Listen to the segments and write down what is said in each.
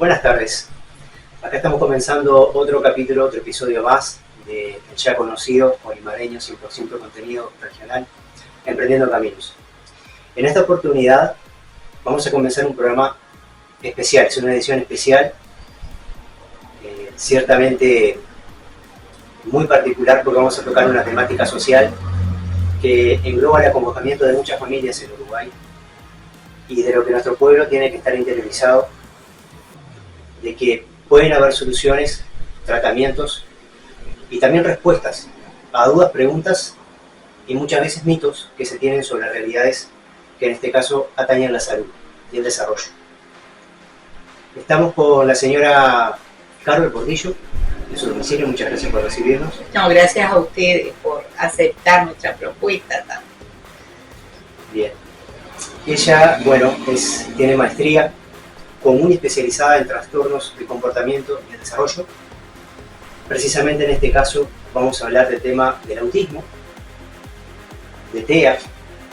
Buenas tardes. Acá estamos comenzando otro capítulo, otro episodio más del ya conocido Olimareño 100% contenido regional, Emprendiendo Caminos. En esta oportunidad vamos a comenzar un programa especial, es una edición especial, ciertamente muy particular porque vamos a tocar una temática social que engloba el acomodamiento de muchas familias en Uruguay y de lo que nuestro pueblo tiene que estar interiorizado, de que pueden haber soluciones, tratamientos y también respuestas a dudas, preguntas y muchas veces mitos que se tienen sobre las realidades que en este caso atañen la salud y el desarrollo. Estamos con la señora Carol Portillo, de su domicilio. Muchas gracias por recibirnos. No, gracias a ustedes por aceptar nuestra propuesta también. Bien. Ella, tiene maestría común y especializada en trastornos de comportamiento y el desarrollo. Precisamente en este caso vamos a hablar del tema del autismo, de TEA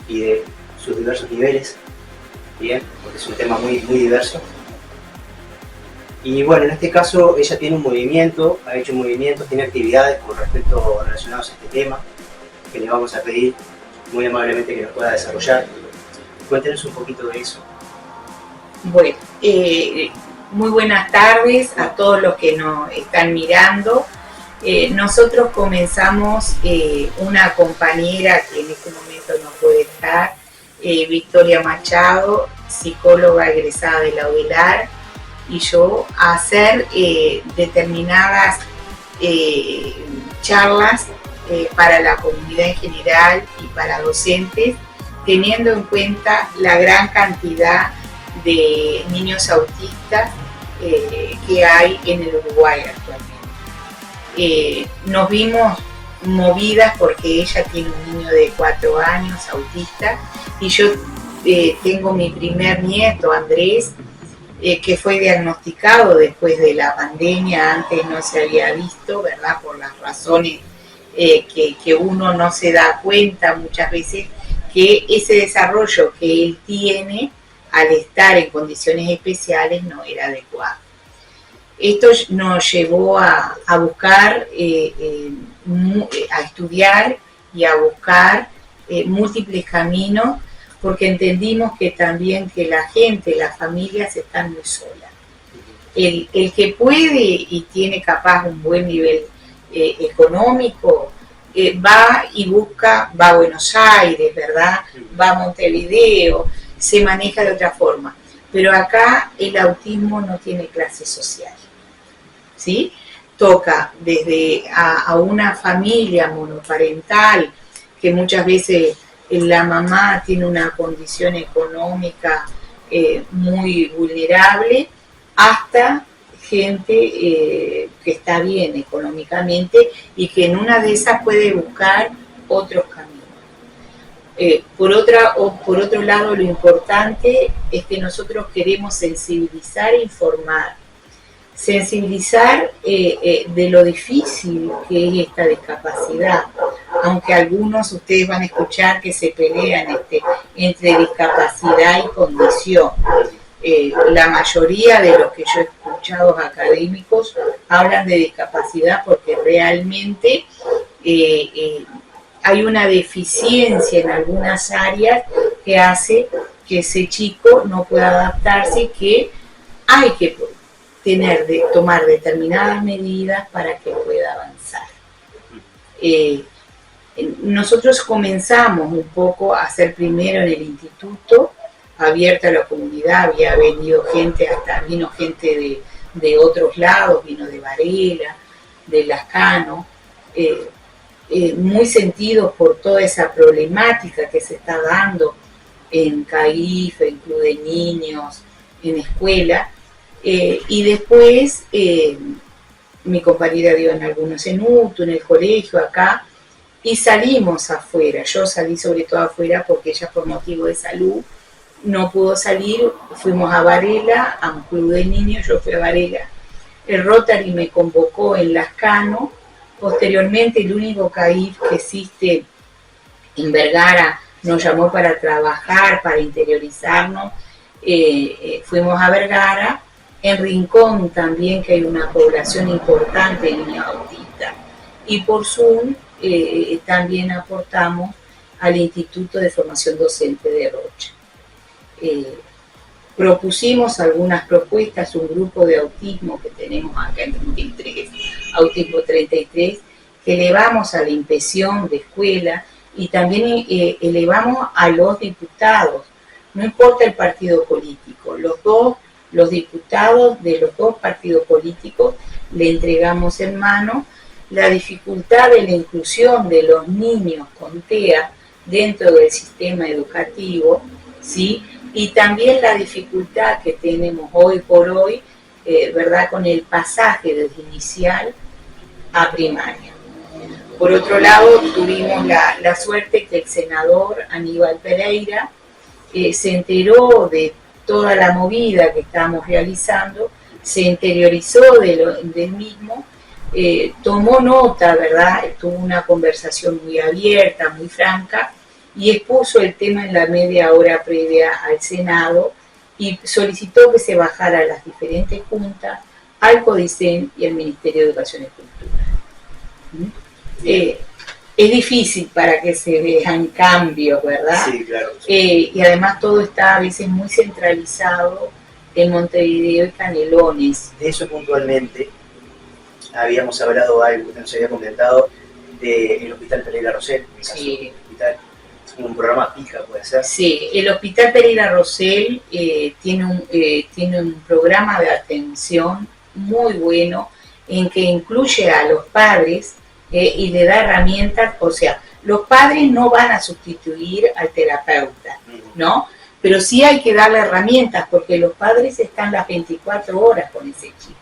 y de sus diversos niveles, bien, porque es un tema muy diverso. Y bueno, en este caso ella tiene un movimiento, ha hecho movimientos, tiene actividades con respecto relacionados a este tema, que le vamos a pedir muy amablemente que nos pueda desarrollar. Cuéntenos un poquito de eso. Bueno, muy buenas tardes a todos los que nos están mirando. Nosotros comenzamos una compañera que en este momento no puede estar, Victoria Machado, psicóloga egresada de la UDELAR, y yo a hacer determinadas charlas para la comunidad en general y para docentes, teniendo en cuenta la gran cantidad de niños autistas que hay en el Uruguay actualmente. Nos vimos movidas porque ella tiene un niño de 4 años autista y yo tengo mi primer nieto, Andrés, que fue diagnosticado después de la pandemia. Antes no se había visto, ¿verdad? Por las razones que uno no se da cuenta muchas veces que ese desarrollo que él tiene al estar en condiciones especiales no era adecuado. Esto nos llevó a buscar, a estudiar y a buscar múltiples caminos, porque entendimos que también que la gente, las familias están muy solas. El que puede y tiene capaz un buen nivel económico, va y busca, va a Buenos Aires, ¿verdad? Va a Montevideo, se maneja de otra forma. Pero acá el autismo no tiene clase social, ¿sí? Toca desde a una familia monoparental, que muchas veces la mamá tiene una condición económica muy vulnerable, hasta gente que está bien económicamente y que en una de esas puede buscar otros caminos. Por otro lado, lo importante es que nosotros queremos sensibilizar e informar. Sensibilizar de lo difícil que es esta discapacidad, aunque algunos ustedes van a escuchar que se pelean entre discapacidad y condición. La mayoría de los que yo he escuchado académicos hablan de discapacidad porque realmente hay una deficiencia en algunas áreas que hace que ese chico no pueda adaptarse y que hay que tomar determinadas medidas para que pueda avanzar. Nosotros comenzamos un poco a hacer primero en el instituto, abierta a la comunidad. Había venido gente, vino gente de otros lados, vino de Varela, de Lascano, muy sentidos por toda esa problemática que se está dando en CAIF, en Club de Niños, en escuela. Y después mi compañera dio en algunos en UTU, en el colegio acá, y salimos afuera. Yo salí sobre todo afuera porque ella por motivo de salud no pudo salir. Fuimos a Varela, a un club de niños, yo fui a Varela. El Rotary me convocó en Lascano. Posteriormente el único CAIF que existe en Vergara nos llamó para trabajar, para interiorizarnos. Fuimos a Vergara En Rincón también, que hay una población importante de niños autistas. Y por Zoom también aportamos al Instituto de Formación Docente de Rocha. Propusimos algunas propuestas, un grupo de autismo que tenemos acá en 33, Autismo 33, que elevamos a la inspección de escuela y también elevamos a los diputados, no importa el partido político, los diputados de los dos partidos políticos le entregamos en mano la dificultad de la inclusión de los niños con TEA dentro del sistema educativo, ¿sí? Y también la dificultad que tenemos hoy por hoy, ¿verdad?, con el pasaje desde inicial a primaria. Por otro lado, tuvimos la suerte que el senador Aníbal Pereira se enteró de toda la movida que estamos realizando, se interiorizó del mismo, tomó nota, ¿verdad?, tuvo una conversación muy abierta, muy franca, y expuso el tema en la media hora previa al Senado y solicitó que se bajara a las diferentes juntas, al CODICEN y al Ministerio de Educación y Cultura. Es difícil para que se vean cambios, ¿verdad? Sí, claro. Y además todo está a veces muy centralizado en Montevideo y Canelones. De eso puntualmente habíamos hablado algo, usted nos había comentado del Hospital Pereira Rosell, en el caso del hospital. Un programa PICA, puede ser. Sí, el Hospital Pereira Rosell tiene un programa de atención muy bueno en que incluye a los padres y le da herramientas, o sea, los padres no van a sustituir al terapeuta, ¿no? Pero sí hay que darle herramientas porque los padres están las 24 horas con ese chico.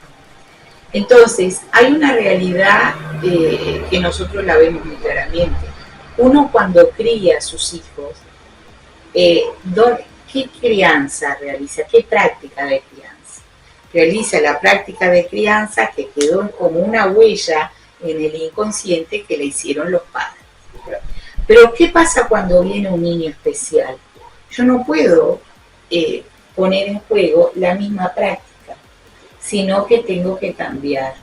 Entonces, hay una realidad que nosotros la vemos muy claramente. Uno cuando cría a sus hijos, ¿qué crianza realiza? ¿Qué práctica de crianza? Realiza la práctica de crianza que quedó como una huella en el inconsciente que le hicieron los padres. Pero ¿qué pasa cuando viene un niño especial? Yo no puedo poner en juego la misma práctica, sino que tengo que cambiar.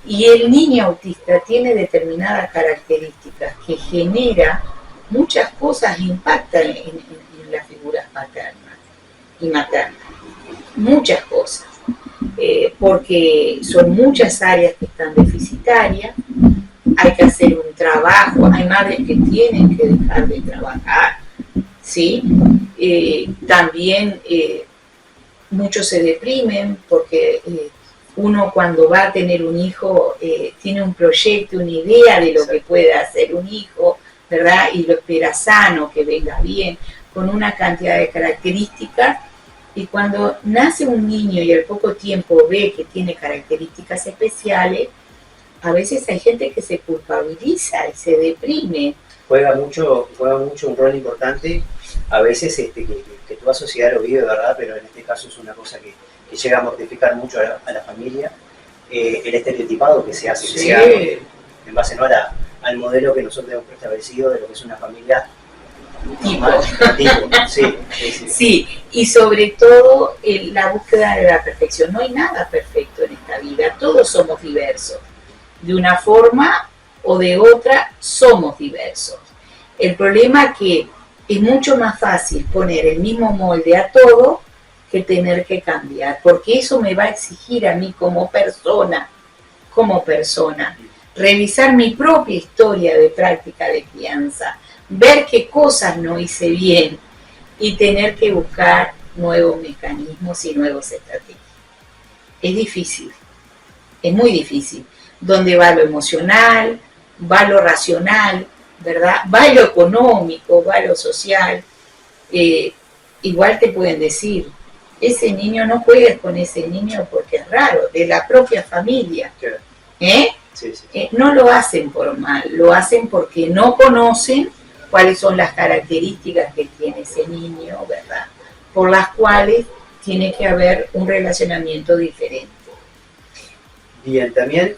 Y el niño autista tiene determinadas características que genera muchas cosas, impactan en las figuras paternas y maternas. Muchas cosas. Porque son muchas áreas que están deficitarias, hay que hacer un trabajo, hay madres que tienen que dejar de trabajar, ¿sí? También muchos se deprimen porque uno cuando va a tener un hijo tiene un proyecto, una idea de lo que puede hacer un hijo, ¿verdad? Y lo espera sano, que venga bien, con una cantidad de características. Y cuando nace un niño y al poco tiempo ve que tiene características especiales, a veces hay gente que se culpabiliza y se deprime. Juega mucho un rol importante, a veces que tú asocias lo vive, ¿verdad? Pero en este caso es una cosa que llega a mortificar mucho a la familia, el estereotipado que se hace, sí, en base, ¿no?, al modelo que nosotros hemos establecido de lo que es una familia tipo. Sí, y sobre todo la búsqueda de la perfección. No hay nada perfecto en esta vida, todos somos diversos. De una forma o de otra somos diversos. El problema es que es mucho más fácil poner el mismo molde a todo que tener que cambiar, porque eso me va a exigir a mí como persona, revisar mi propia historia de práctica de crianza, ver qué cosas no hice bien y tener que buscar nuevos mecanismos y nuevas estrategias. Es difícil, es muy difícil. Donde va lo emocional, va lo racional, ¿verdad? Va lo económico, va lo social. Igual te pueden decir, ese niño no juegues con ese niño porque es raro, de la propia familia. Sí. No lo hacen por mal, lo hacen porque no conocen cuáles son las características que tiene ese niño, ¿verdad? Por las cuales tiene que haber un relacionamiento diferente. Bien, también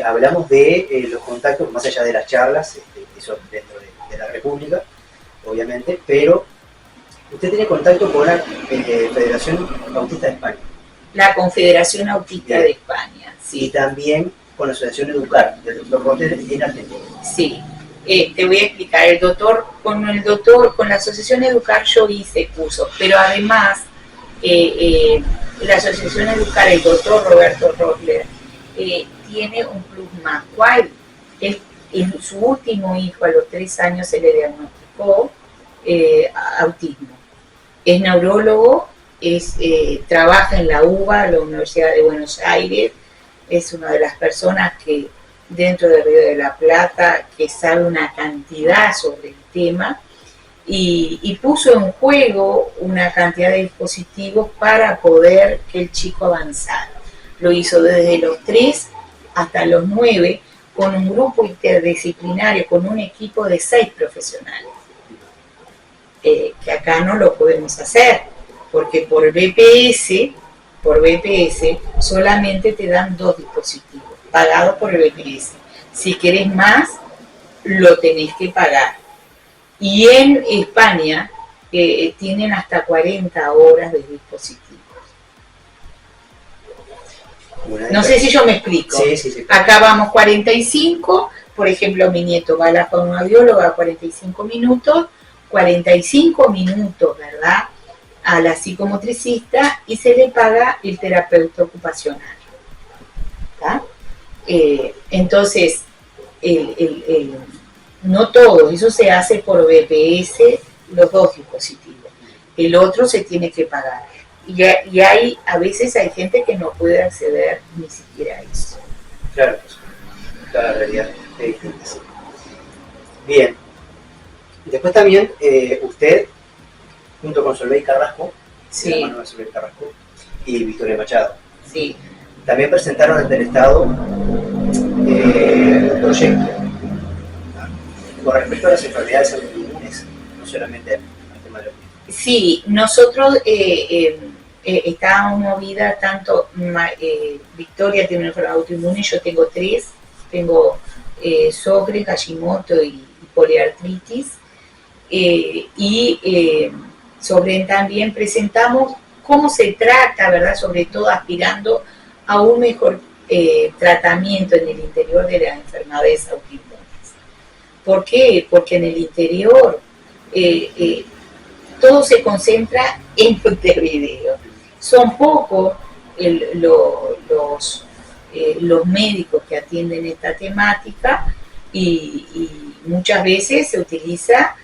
hablamos de los contactos, más allá de las charlas, que son dentro de la República, obviamente, pero usted tiene contacto con la Federación Autista de España. La Confederación Autista Bien. de España, Y sí. también con la Asociación Educar, del doctor Cortés en Argentina. Sí. Te voy a explicar, con la Asociación Educar yo hice cursos, pero además la Asociación Educar, el doctor Roberto Rottler, tiene un plus más. ¿Cuál? En su último hijo, a los 3 años, se le diagnosticó autismo. Es neurólogo, trabaja en la UBA, la Universidad de Buenos Aires, es una de las personas que dentro de Río de la Plata que sabe una cantidad sobre el tema y puso en juego una cantidad de dispositivos para poder que el chico avanzara. Lo hizo desde los 3 hasta los 9 con un grupo interdisciplinario, con un equipo de 6 profesionales. Que acá no lo podemos hacer, porque por BPS solamente te dan 2 dispositivos, pagados por el BPS. Si querés más, lo tenés que pagar. Y en España tienen hasta 40 horas de dispositivos. No sé si yo me explico. Sí. Acá vamos 45, por ejemplo, mi nieto va a la fonoaudióloga 45 minutos, 45 minutos, ¿verdad?, a la psicomotricista y se le paga el terapeuta ocupacional. ¿Tá? Entonces, no todo, eso se hace por BPS, los 2 dispositivos. El otro se tiene que pagar. Y a veces hay gente que no puede acceder ni siquiera a eso. Claro, la realidad es distinta. Bien. Después también usted, junto con Solveig Carrasco, Sí. la hermana de Solveig Carrasco, y Victoria Machado, Sí. también presentaron ante el Estado un proyecto con respecto a las enfermedades autoinmunes, no solamente al tema de la autismo. Sí, nosotros estábamos movidas tanto, Victoria tiene una enfermedad autoinmune, yo tengo 3, tengo Sjögren, Hashimoto y poliartritis, sobre también presentamos cómo se trata, ¿verdad?, sobre todo aspirando a un mejor tratamiento en el interior de las enfermedades autoinmunes. ¿Por qué? Porque en el interior todo se concentra en Montevideo. Son pocos los médicos que atienden esta temática y muchas veces se utiliza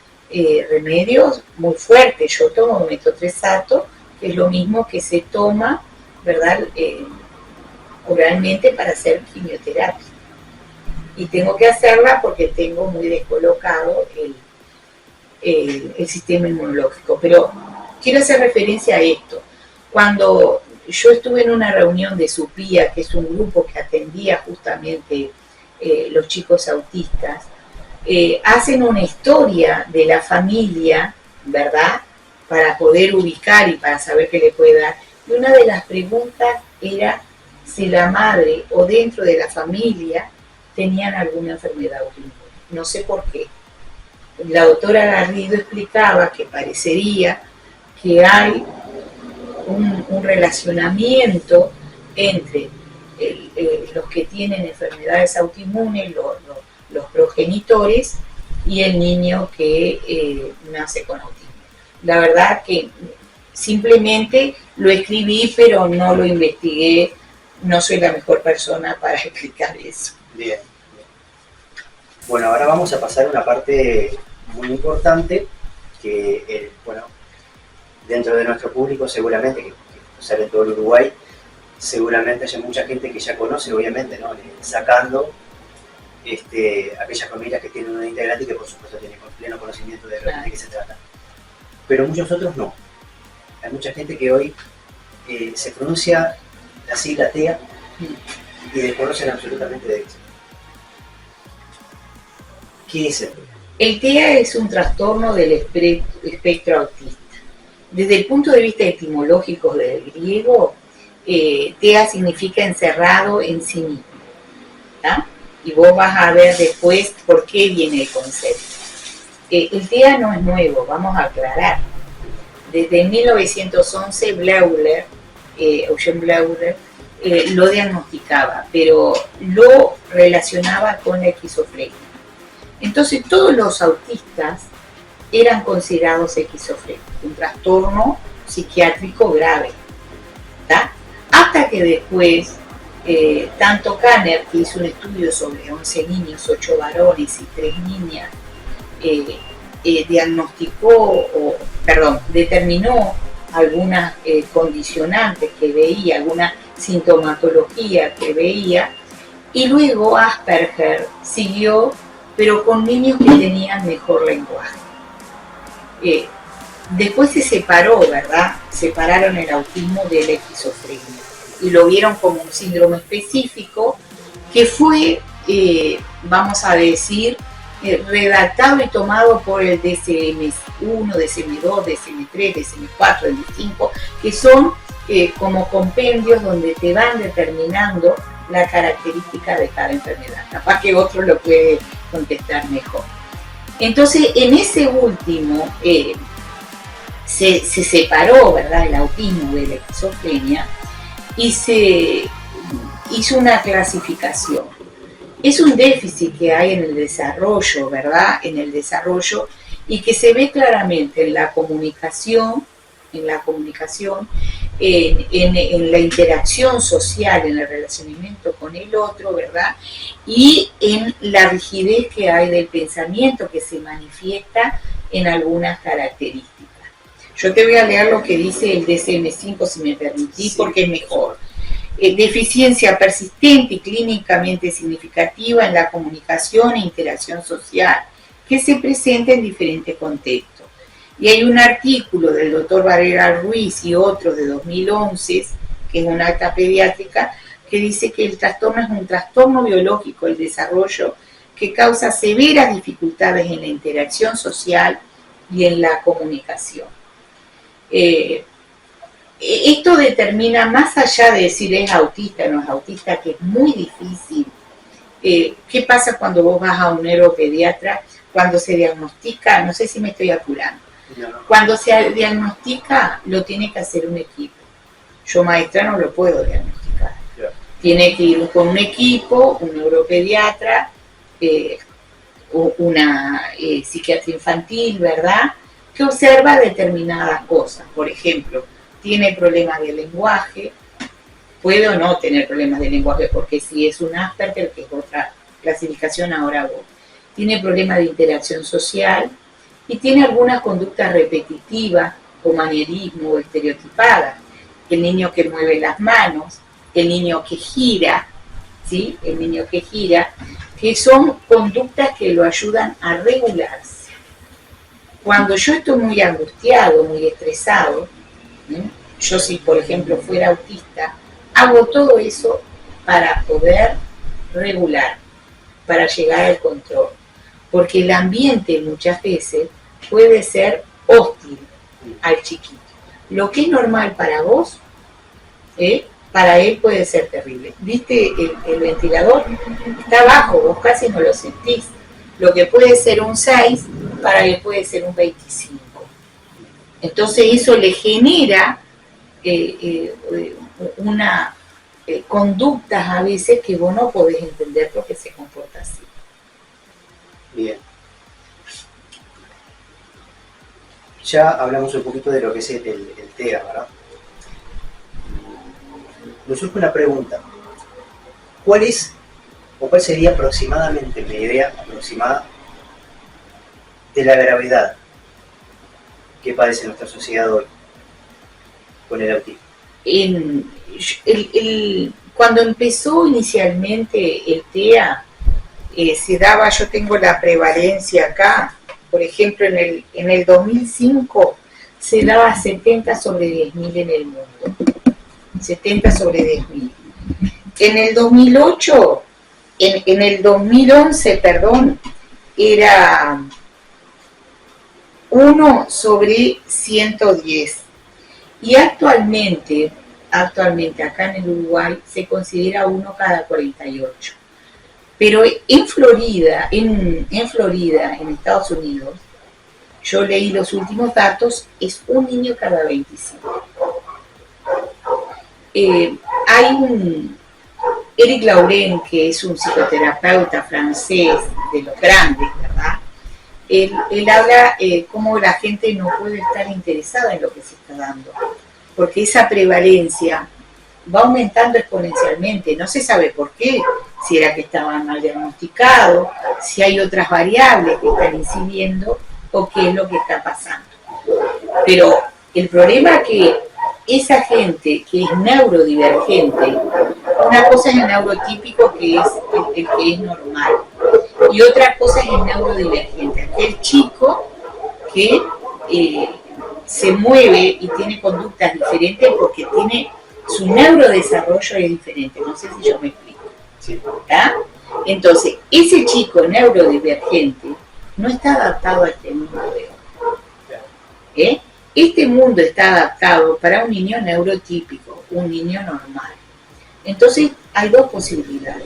remedios muy fuertes. Yo tomo metotrexato, que es lo mismo que se toma, ¿verdad?, oralmente para hacer quimioterapia. Y tengo que hacerla porque tengo muy descolocado el sistema inmunológico. Pero quiero hacer referencia a esto. Cuando yo estuve en una reunión de SUPIA, que es un grupo que atendía justamente los chicos autistas, hacen una historia de la familia, ¿verdad?, para poder ubicar y para saber qué le puede dar. Y una de las preguntas era si la madre o dentro de la familia tenían alguna enfermedad autoinmune. No sé por qué. La doctora Garrido explicaba que parecería que hay un relacionamiento entre los que tienen enfermedades autoinmunes, los progenitores, y el niño que nace con autismo. La verdad que simplemente lo escribí, pero no lo investigué. No soy la mejor persona para explicar eso. Bien. Bueno, ahora vamos a pasar a una parte muy importante que, dentro de nuestro público seguramente, que sale en todo el Uruguay, seguramente haya mucha gente que ya conoce, obviamente, ¿no?, sacando aquellas familias que tienen una integrante y que por supuesto tienen pleno conocimiento de realmente qué se trata. Pero muchos otros no. Hay mucha gente que hoy se pronuncia la sigla TEA y desconocen absolutamente de eso. ¿Qué es el TEA? El TEA es un trastorno del espectro autista. Desde el punto de vista etimológico del griego, TEA significa encerrado en sí mismo, ¿tá? Y vos vas a ver después por qué viene el concepto. El TEA no es nuevo, vamos a aclarar. Desde 1911, Bleuler Eugene Bleuler, lo diagnosticaba, pero lo relacionaba con la esquizofrenia. Entonces todos los autistas eran considerados esquizofrénicos, un trastorno psiquiátrico grave, ¿tá? Hasta que después, tanto Kanner, que hizo un estudio sobre 11 niños, 8 varones y 3 niñas, determinó algunas condicionantes que veía, alguna sintomatología que veía, y luego Asperger siguió, pero con niños que tenían mejor lenguaje. Después se separó, ¿verdad? Separaron el autismo de la esquizofrenia y lo vieron como un síndrome específico que fue, vamos a decir, redactado y tomado por el DSM-1, DSM-2, DSM-3, DSM-4, DSM-5, que son como compendios donde te van determinando la característica de cada enfermedad. Capaz que otro lo puede contestar mejor. Entonces, en ese último se separó, ¿verdad?, el autismo de la esquizofrenia y se hizo una clasificación. Es un déficit que hay en el desarrollo, ¿verdad?, en el desarrollo, y que se ve claramente en la comunicación, en la interacción social, en el relacionamiento con el otro, ¿verdad?, y en la rigidez que hay del pensamiento que se manifiesta en algunas características. Yo te voy a leer lo que dice el DSM-5, si me permitís, sí, porque es mejor. Deficiencia persistente y clínicamente significativa en la comunicación e interacción social que se presenta en diferentes contextos. Y hay un artículo del doctor Barrera Ruiz y otro de 2011, que es una acta pediátrica, que dice que el trastorno es un trastorno biológico del desarrollo que causa severas dificultades en la interacción social y en la comunicación. Esto determina, más allá de decir es autista o no es autista, que es muy difícil. ¿Qué pasa cuando vos vas a un neuropediatra, cuando se diagnostica? No sé si me estoy apurando. Cuando se diagnostica, lo tiene que hacer un equipo. Yo, maestra, no lo puedo diagnosticar. Tiene que ir con un equipo, un neuropediatra, una psiquiatría infantil, ¿verdad?, que observa determinadas cosas. Por ejemplo, tiene problemas de lenguaje, puede o no tener problemas de lenguaje, porque si es un Asperger, que es otra clasificación, ahora vos, tiene problemas de interacción social y tiene algunas conductas repetitivas o manierismo o estereotipadas. El niño que mueve las manos, el niño que gira, ¿sí?, el niño que gira, que son conductas que lo ayudan a regularse. Cuando yo estoy muy angustiado, muy estresado, yo, si por ejemplo fuera autista, hago todo eso para poder regular, para llegar al control, porque el ambiente muchas veces puede ser hostil al chiquito. Lo que es normal para vos, para él puede ser terrible. ¿Viste el ventilador? Está abajo, vos casi no lo sentís. Lo que puede ser un 6, para él puede ser un 25. Entonces eso le genera conductas a veces que vos no podés entender por qué se comporta así. Bien. Ya hablamos un poquito de lo que es el TEA, ¿verdad? Nos surge una pregunta. ¿Cuál sería aproximadamente la idea aproximada de la gravedad que padece nuestra sociedad hoy con el autismo? Cuando empezó inicialmente el TEA, se daba, yo tengo la prevalencia acá, por ejemplo, en el 2005 se daba 70 sobre 10.000 en el mundo. 70 sobre 10.000. En el 2008, en el 2011, perdón, era 1 sobre 110. Y actualmente acá en el Uruguay se considera 1 cada 48. Pero en Florida, en Estados Unidos, yo leí los últimos datos, es 1 niño cada 25. hay un Eric Laurent, que es un psicoterapeuta francés de los grandes, ¿verdad? Él habla cómo la gente no puede estar interesada en lo que se está dando, porque esa prevalencia va aumentando exponencialmente. No se sabe por qué, si era que estaban mal diagnosticados, si hay otras variables que están incidiendo o qué es lo que está pasando. Pero el problema es que esa gente que es neurodivergente, una cosa es el neurotípico, que es el que es normal, y otra cosa es el neurodivergente, aquel chico que se mueve y tiene conductas diferentes porque tiene su neurodesarrollo es diferente. No sé si yo me explico. Sí. ¿Tá? Entonces, ese chico neurodivergente no está adaptado a este mundo de hoy. Este mundo está adaptado para un niño neurotípico, un niño normal. Entonces, hay dos posibilidades.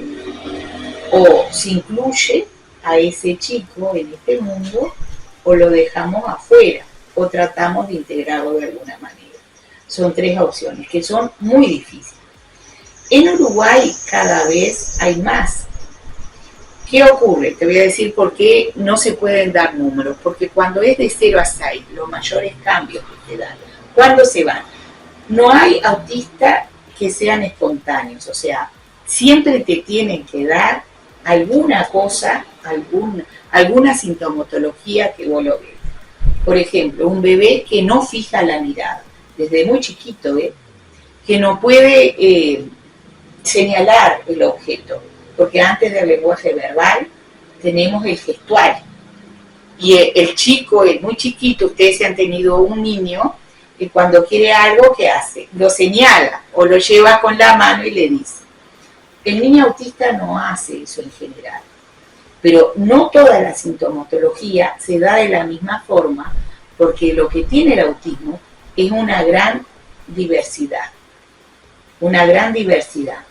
O se incluye a ese chico en este mundo, o lo dejamos afuera, o tratamos de integrarlo de alguna manera. Son tres opciones que son muy difíciles. En Uruguay cada vez hay más. ¿Qué ocurre? Te voy a decir por qué no se pueden dar números. Porque cuando es de 0 a 6, los mayores cambios que se dan, ¿cuándo se van? No hay autistas que sean espontáneos. O sea, siempre te tienen que dar alguna cosa, alguna sintomatología que vos lo ves. Por ejemplo, un bebé que no fija la mirada, desde muy chiquito, que no puede señalar el objeto, porque antes del lenguaje verbal tenemos el gestual. Y el chico es muy chiquito, ustedes han tenido un niño que cuando quiere algo, ¿qué hace? Lo señala o lo lleva con la mano y le dice. El niño autista no hace eso en general, pero no toda la sintomatología se da de la misma forma, porque lo que tiene el autismo es una gran diversidad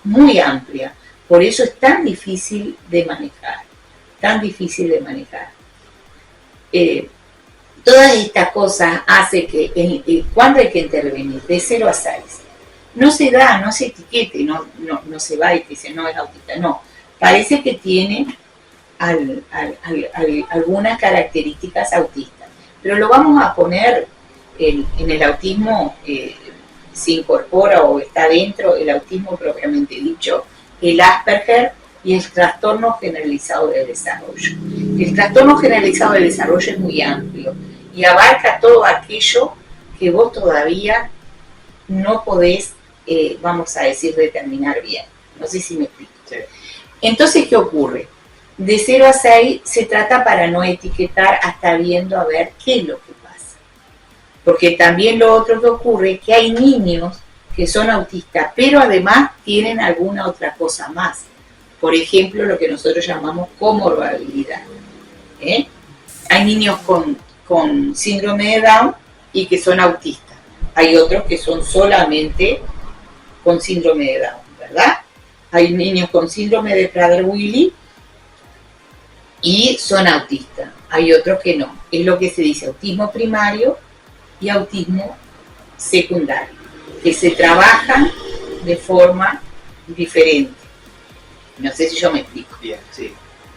muy amplia. Por eso es tan difícil de manejar, todas estas cosas hacen que cuando hay que intervenir, de 0 a 6, no se da, no se etiquete, no se va y dice, no es autista, no. Parece que tiene algunas características autistas, pero lo vamos a poner en el autismo, se incorpora o está dentro el autismo propiamente dicho, el Asperger y el trastorno generalizado del desarrollo. El trastorno generalizado del desarrollo es muy amplio y abarca todo aquello que vos todavía no podés, vamos a decir, determinar bien. No sé si me explico. Sí. Entonces, ¿qué ocurre? De 0 a 6 se trata para no etiquetar hasta viendo a ver qué es lo que pasa. Porque también lo otro que ocurre es que hay niños que son autistas, pero además tienen alguna otra cosa más. Por ejemplo, lo que nosotros llamamos comorbilidad. Hay niños con síndrome de Down y que son autistas. Hay otros que son solamente con síndrome de Down, ¿verdad? Hay niños con síndrome de Prader-Willi y son autistas. Hay otros que no. Es lo que se dice autismo primario y autismo secundario, que se trabajan de forma diferente. No sé si yo me explico. Bien, sí.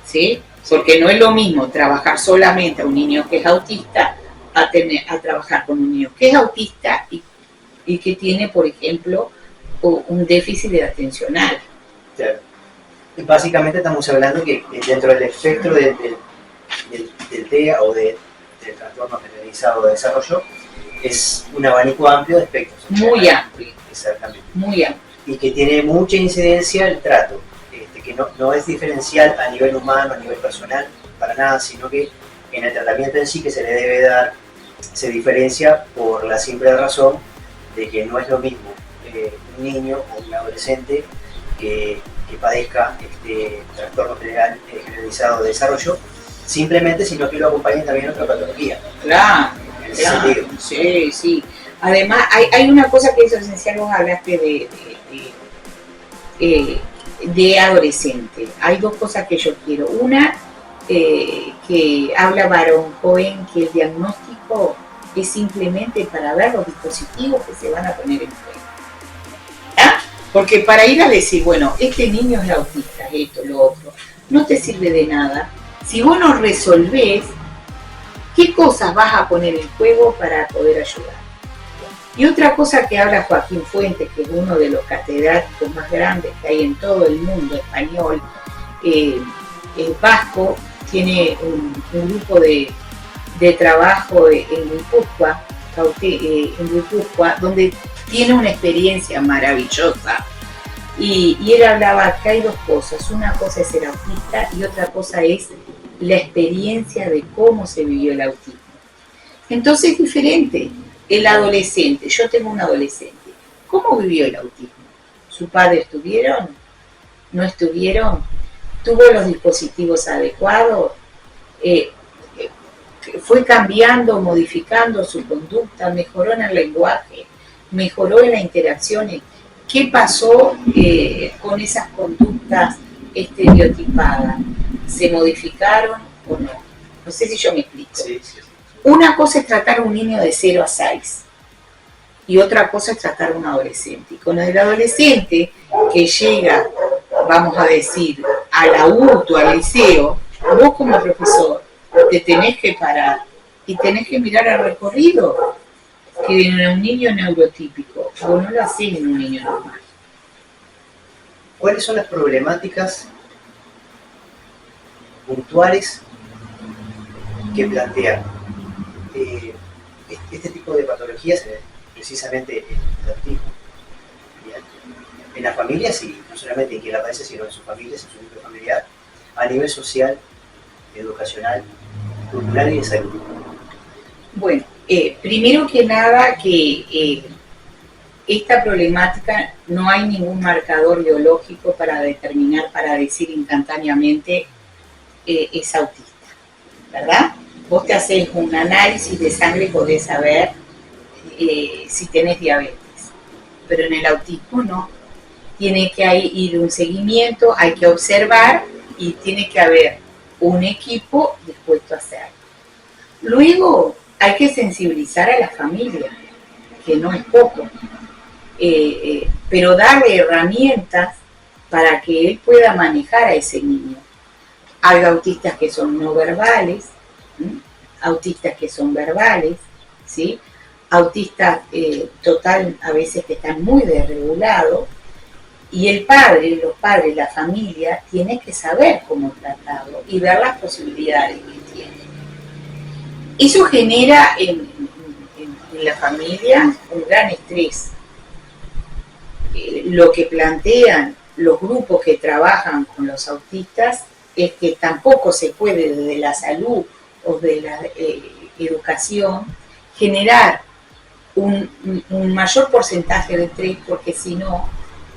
¿Sí? Porque no es lo mismo trabajar solamente a un niño que es autista a trabajar con un niño que es autista y que tiene, por ejemplo, un déficit de atencional. Claro. Y básicamente estamos hablando que dentro del espectro del TEA o del trastorno generalizado de desarrollo es un abanico amplio de espectros. Muy amplio. Exactamente. Muy amplio. Y que tiene mucha incidencia el trato, que no es diferencial a nivel humano, a nivel personal, para nada, sino que en el tratamiento en sí que se le debe dar, se diferencia por la simple razón de que no es lo mismo un niño o un adolescente que padezca este trastorno generalizado de desarrollo, simplemente, sino que lo acompañen también otra patología. Claro, claro. Sí, sí. Además, hay una cosa que es esencial, vos hablaste de adolescente. Hay dos cosas que yo quiero. Una, que habla Baron Cohen, que el diagnóstico es simplemente para ver los dispositivos que se van a poner en juego. ¿Ah? Porque para ir a decir, bueno, este niño es autista, esto, lo otro, no te sirve de nada si vos no resolvés qué cosas vas a poner en juego para poder ayudar. Y otra cosa que habla Joaquín Fuentes, que es uno de los catedráticos más grandes que hay en todo el mundo español, el vasco, tiene un grupo de trabajo en Guipúzcoa, donde tiene una experiencia maravillosa. Y él hablaba que hay dos cosas, una cosa es ser autista y otra cosa es la experiencia de cómo se vivió el autismo. Entonces es diferente. El adolescente, yo tengo un adolescente, ¿cómo vivió el autismo? ¿Sus padres estuvieron? ¿No estuvieron? ¿Tuvo los dispositivos adecuados? ¿Fue cambiando, modificando su conducta? ¿Mejoró en el lenguaje? ¿Mejoró en las interacciones? ¿Qué pasó con esas conductas estereotipadas? ¿Se modificaron o no? No sé si yo me explico. Sí. Una cosa es tratar a un niño de 0 a 6 y otra cosa es tratar a un adolescente. Y con el adolescente que llega, vamos a decir, a la UTU, al liceo, vos como profesor te tenés que parar y tenés que mirar al recorrido que en un niño neurotípico, vos no lo hacés en un niño normal. ¿Cuáles son las problemáticas puntuales que plantean este tipo de patologías, precisamente el autismo? En las familias, y no solamente en quien la padece, sino en sus familias, en su núcleo familiar, a nivel social, educacional, cultural y de salud. Bueno, primero que nada que esta problemática no hay ningún marcador biológico para determinar, para decir instantáneamente es autista, ¿verdad? Vos te haces un análisis de sangre y podés saber si tenés diabetes, pero en el autismo no. Tiene que ir un seguimiento, hay que observar y tiene que haber un equipo dispuesto a hacerlo. Luego hay que sensibilizar a la familia, que no es poco, pero darle herramientas para que él pueda manejar a ese niño. Hay autistas que son no verbales, autistas que son verbales, ¿sí? Autistas total, a veces que están muy desregulados, y el padre, los padres, la familia, tiene que saber cómo tratarlo y ver las posibilidades que tiene. Eso genera en la familia un gran estrés. Lo que plantean los grupos que trabajan con los autistas es que tampoco se puede desde la salud o de la educación generar un mayor porcentaje de estrés, porque si no,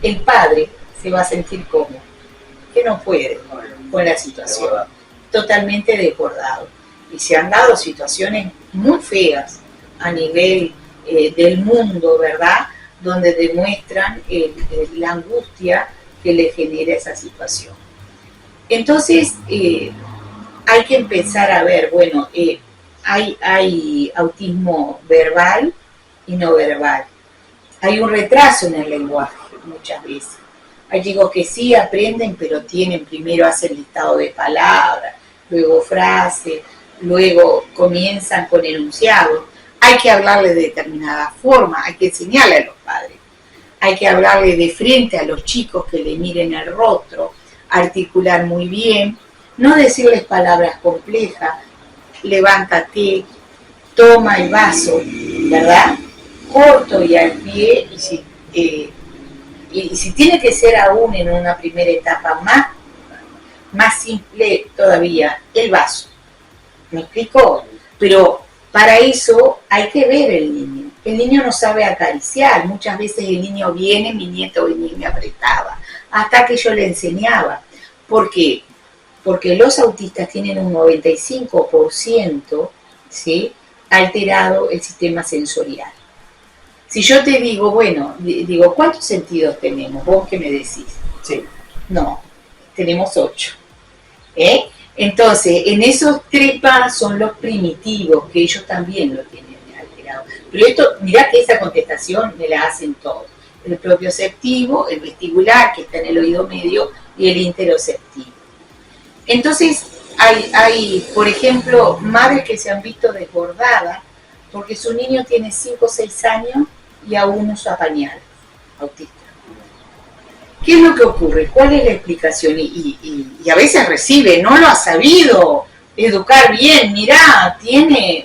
el padre se va a sentir como que no puede con la situación, totalmente desbordado. Y se han dado situaciones muy feas a nivel del mundo, ¿verdad?, donde demuestran la angustia que le genera esa situación. Entonces, hay que empezar a ver, bueno, hay autismo verbal y no verbal. Hay un retraso en el lenguaje muchas veces. Hay chicos que sí aprenden, pero primero hacen listado de palabras, luego frases, luego comienzan con enunciados. Hay que hablarle de determinada forma, hay que enseñarle a los padres. Hay que hablarle de frente a los chicos, que le miren el rostro, articular muy bien, no decirles palabras complejas, levántate, toma el vaso, ¿verdad?, corto y al pie, y si tiene que ser aún en una primera etapa más simple todavía, el vaso. ¿Me explico? Pero para eso hay que ver el niño. El niño no sabe acariciar. Muchas veces el niño viene, mi nieto venía y me apretaba, hasta que yo le enseñaba. ¿Por qué? Porque los autistas tienen un 95%, ¿sí?, alterado el sistema sensorial. Si yo te digo, bueno, digo, ¿cuántos sentidos tenemos? ¿Vos qué me decís? Sí. No, tenemos 8. Entonces, en esos trepas son los primitivos, que ellos también lo tienen alterado. Pero esto, mirá que esa contestación me la hacen todos. el propioceptivo, el vestibular, que está en el oído medio, y el interoceptivo. Entonces, hay, por ejemplo, madres que se han visto desbordadas porque su niño tiene 5 o 6 años y aún usa pañales, autista. ¿Qué es lo que ocurre? ¿Cuál es la explicación? Y a veces recibe, no lo ha sabido educar bien, mirá,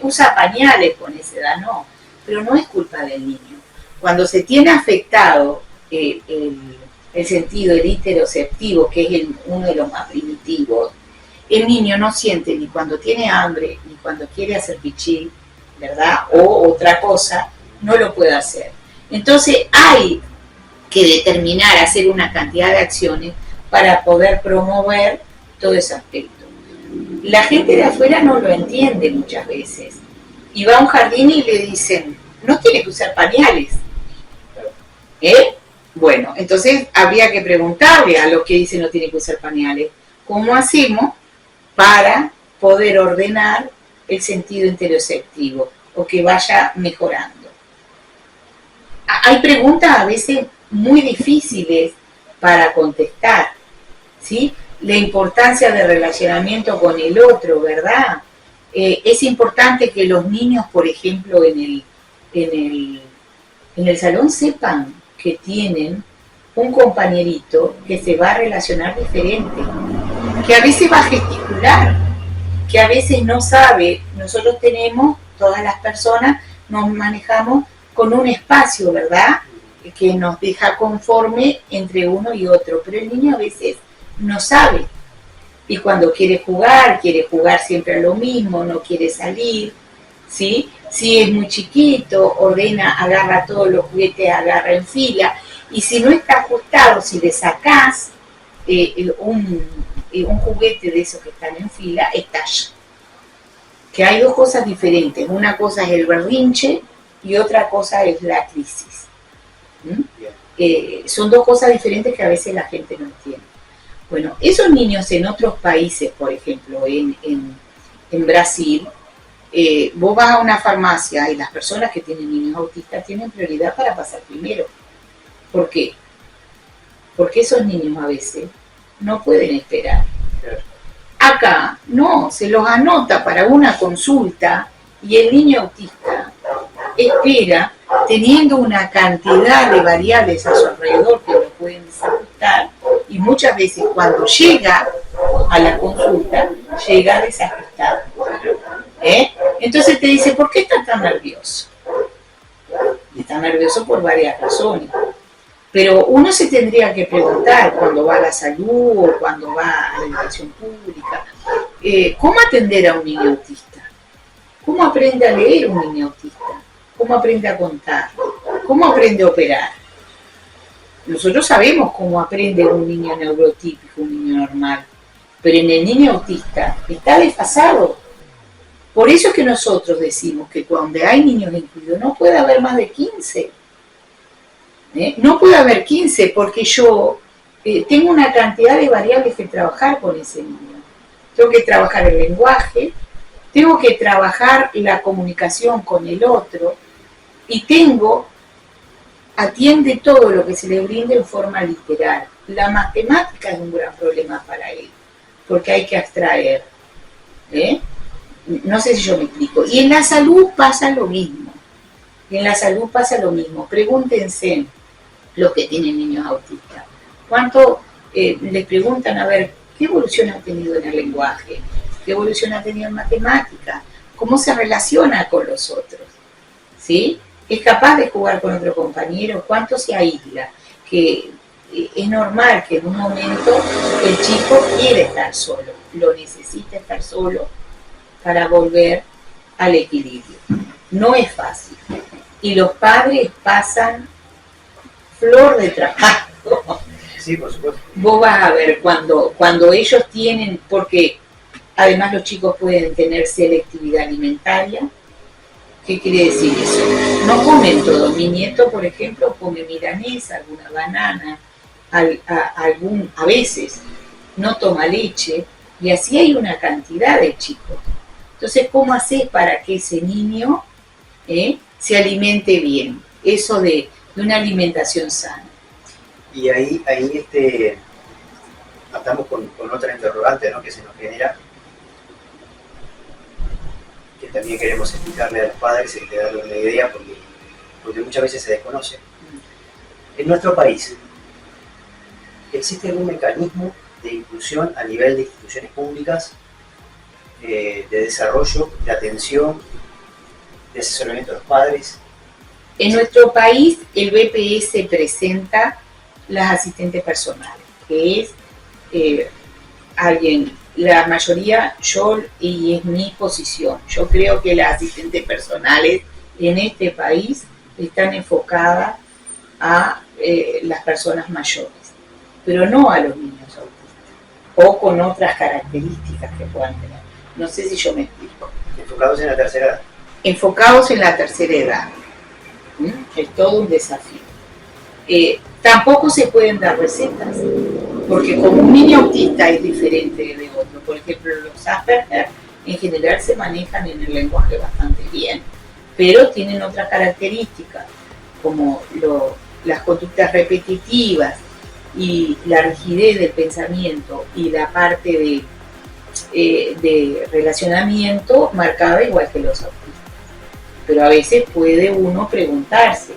usa pañales con esa edad, no, pero no es culpa del niño. Cuando se tiene afectado el sentido, el interoceptivo, que es uno de los más primitivos, el niño no siente ni cuando tiene hambre, ni cuando quiere hacer pichí, ¿verdad? O otra cosa, no lo puede hacer. Entonces hay que determinar, hacer una cantidad de acciones para poder promover todo ese aspecto. La gente de afuera no lo entiende muchas veces. Y va a un jardín y le dicen, no tiene que usar pañales. Bueno, entonces habría que preguntarle a los que dicen no tiene que usar pañales, ¿cómo hacemos para poder ordenar el sentido interoceptivo o que vaya mejorando? Hay preguntas a veces muy difíciles para contestar, ¿sí? La importancia del relacionamiento con el otro, ¿verdad? Es importante que los niños, por ejemplo, en el salón sepan que tienen un compañerito que se va a relacionar diferente, que a veces va a gesticular, que a veces no sabe. Nosotros tenemos, todas las personas, nos manejamos con un espacio, ¿verdad?, que nos deja conforme entre uno y otro, pero el niño a veces no sabe, y cuando quiere jugar siempre a lo mismo, no quiere salir, ¿sí? Si es muy chiquito, ordena, agarra todos los juguetes, agarra en fila, y si no está ajustado, si le sacás un juguete de esos que están en fila, estalla. Que hay dos cosas diferentes, una cosa es el berrinche y otra cosa es la crisis. Son dos cosas diferentes que a veces la gente no entiende. Bueno, esos niños en otros países, por ejemplo, en Brasil, vos vas a una farmacia y las personas que tienen niños autistas tienen prioridad para pasar primero. ¿Por qué? Porque esos niños a veces no pueden esperar. Acá, no, se los anota para una consulta y el niño autista espera teniendo una cantidad de variables a su alrededor que lo pueden desajustar, y muchas veces cuando llega a la consulta, llega desajustado. Entonces te dice, ¿por qué está tan nervioso? Y está nervioso por varias razones. Pero uno se tendría que preguntar cuando va a la salud o cuando va a la educación pública, ¿cómo atender a un niño autista? ¿Cómo aprende a leer un niño autista? ¿Cómo aprende a contar? ¿Cómo aprende a operar? Nosotros sabemos cómo aprende un niño neurotípico, un niño normal, pero en el niño autista está desfasado. Por eso es que nosotros decimos que cuando hay niños incluidos no puede haber más de 15. No puede haber 15 porque yo tengo una cantidad de variables que trabajar con ese niño. Tengo que trabajar el lenguaje, tengo que trabajar la comunicación con el otro y atiende todo lo que se le brinde en forma literal. La matemática es un gran problema para él, porque hay que abstraer. No sé si yo me explico. Y en la salud pasa lo mismo. Pregúntense los que tienen niños autistas. ¿Cuánto les preguntan a ver qué evolución ha tenido en el lenguaje? ¿Qué evolución ha tenido en matemática? ¿Cómo se relaciona con los otros? ¿Sí? ¿Es capaz de jugar con otro compañero? ¿Cuánto se aísla? Que es normal que en un momento el chico quiere estar solo, lo necesita estar solo para volver al equilibrio. No es fácil. Y los padres pasan flor de trabajo. Sí, por supuesto. Vos vas a ver cuando ellos tienen, porque además los chicos pueden tener selectividad alimentaria. ¿Qué quiere decir eso? No comen todo. Mi nieto, por ejemplo, come milanesa, alguna banana, a veces no toma leche, y así hay una cantidad de chicos. Entonces, ¿cómo haces para que ese niño se alimente bien? Eso de de una alimentación sana. Y ahí estamos con otra interrogante, ¿no?, que se nos genera, que también queremos explicarle a los padres y darle una idea, porque muchas veces se desconoce. En nuestro país, ¿existe algún mecanismo de inclusión a nivel de instituciones públicas, de desarrollo, de atención, de asesoramiento a los padres? En nuestro país, el BPS presenta las asistentes personales, que es alguien, la mayoría, y es mi posición, yo creo que las asistentes personales en este país están enfocadas a las personas mayores, pero no a los niños autistas, o con otras características que puedan tener. No sé si yo me explico. Enfocados en la tercera edad. Enfocados en la tercera edad. Es todo un desafío. Tampoco se pueden dar recetas, porque como un niño autista es diferente de otro. Por ejemplo, los Asperger en general se manejan en el lenguaje bastante bien, pero tienen otras características, como las conductas repetitivas y la rigidez del pensamiento y la parte de relacionamiento marcada igual que los autistas. Pero a veces puede uno preguntarse